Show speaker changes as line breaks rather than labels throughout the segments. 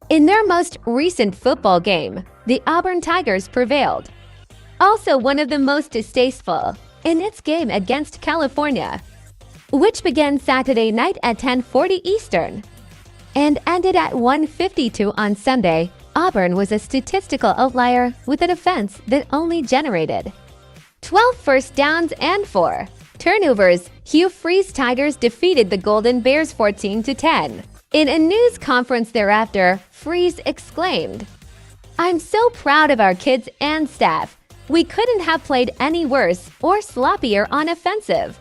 In their most recent football game, the Auburn Tigers prevailed. Also one of the most distasteful, in its game against California, which began Saturday night at 10:40 Eastern and ended at 1:52 on Sunday. Auburn was a statistical outlier with an offense that only generated 12 first downs and 4 turnovers. Hugh Freeze Tigers defeated the Golden Bears 14-10. In a news conference thereafter, Freeze exclaimed, "I'm so proud of our kids and staff. We couldn't have played any worse or sloppier on offensive."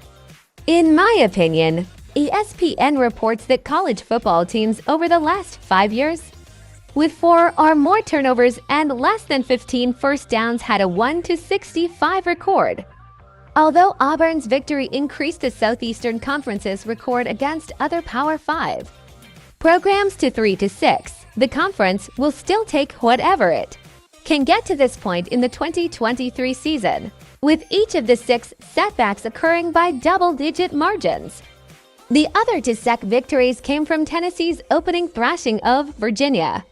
In my opinion, ESPN reports that college football teams over the last 5 years, with 4 or more turnovers and less than 15 first downs, had a 1-65 record. Although Auburn's victory increased the Southeastern Conference's record against other Power 5 programs to 3-6, the conference will still take whatever it can get to this point in the 2023 season, with each of the 6 setbacks occurring by double-digit margins. The other dissect victories came from Tennessee's opening thrashing of Virginia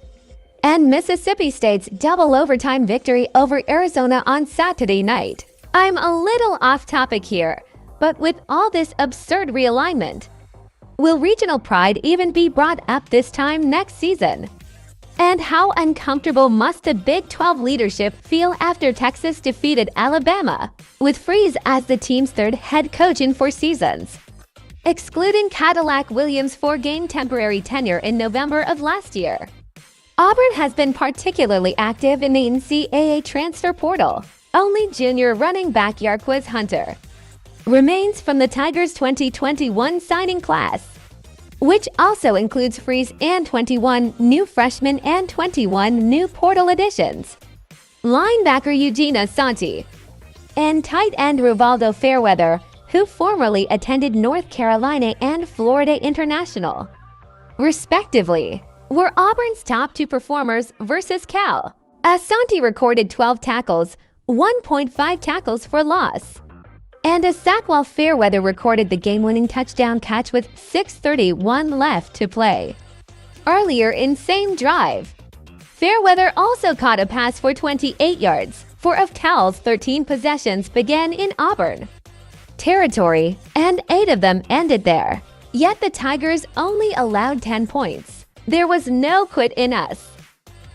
and Mississippi State's double overtime victory over Arizona on Saturday night. I'm a little off topic here, but with all this absurd realignment, will regional pride even be brought up this time next season? And how uncomfortable must the Big 12 leadership feel after Texas defeated Alabama, with Freeze as the team's 3rd head coach in 4 seasons, excluding Cadillac Williams for gained temporary tenure in November of last year? Auburn has been particularly active in the NCAA transfer portal. Only junior running back Yarquez Hunter remains from the Tigers' 2021 signing class, which also includes Freeze and 21 new freshmen and 21 new portal additions. Linebacker Eugene Asante and tight end Rivaldo Fairweather, who formerly attended North Carolina and Florida International, respectively, were Auburn's top 2 performers versus Cal. Asante recorded 12 tackles, 1.5 tackles for loss, and a sack, while Fairweather recorded the game-winning touchdown catch with 6:31 left to play. Earlier in same drive, Fairweather also caught a pass for 28 yards. 4 of Cal's 13 possessions began in Auburn territory, and 8 of them ended there. Yet the Tigers only allowed 10 points. There was no quit in us,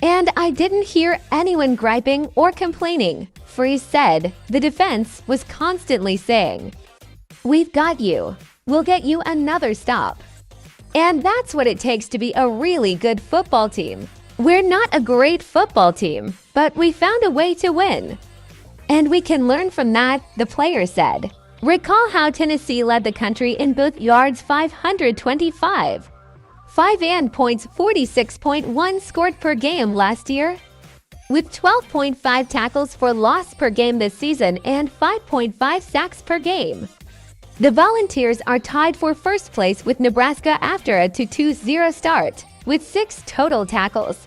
and I didn't hear anyone griping or complaining. Freeze said. The defense was constantly saying, "We've got you. We'll get you another stop." And that's what it takes to be a really good football team. We're not a great football team, but we found a way to win, and we can learn from that, the player said. Recall how Tennessee led the country in both yards 525, 5 and points 46.1 scored per game last year, with 12.5 tackles for loss per game this season and 5.5 sacks per game. The Volunteers are tied for first place with Nebraska after a 2-0 start, with 6 total tackles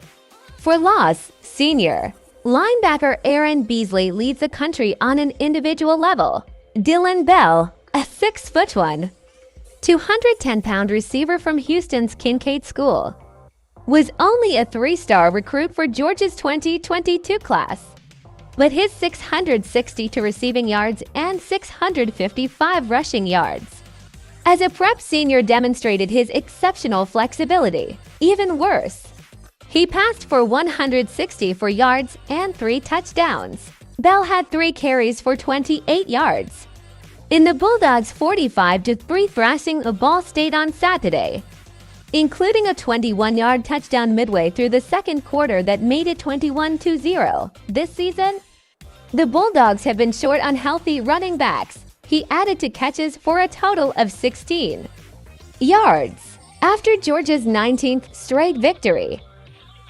for loss. Senior linebacker Aaron Beasley leads the country on an individual level. Dylan Bell, a 6'1", 210-pound receiver from Houston's Kincaid School, was only a 3-star recruit for Georgia's 2022 class, but his 662 receiving yards and 655 rushing yards as a prep senior demonstrated his exceptional flexibility. Even worse, he passed for 164 yards and 3 touchdowns. Bell had 3 carries for 28 yards in the Bulldogs' 45-3 thrashing of Ball State on Saturday, including a 21-yard touchdown midway through the second quarter that made it 21-0. This season, the Bulldogs have been short on healthy running backs. He added to catches for a total of 16 yards after Georgia's 19th straight victory.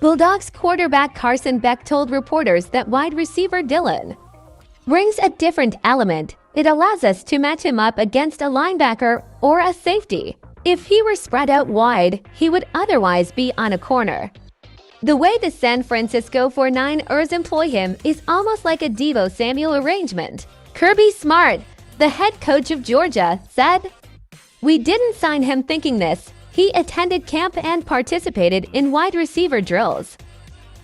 Bulldogs quarterback Carson Beck told reporters that wide receiver Dylan brings a different element. It allows us to match him up against a linebacker or a safety. If he were spread out wide, he would otherwise be on a corner. The way the San Francisco 49ers employ him is almost like a Deebo Samuel arrangement. Kirby Smart, the head coach of Georgia, said, "We didn't sign him thinking this. He attended camp and participated in wide receiver drills.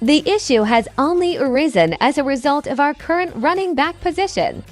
The issue has only arisen as a result of our current running back position.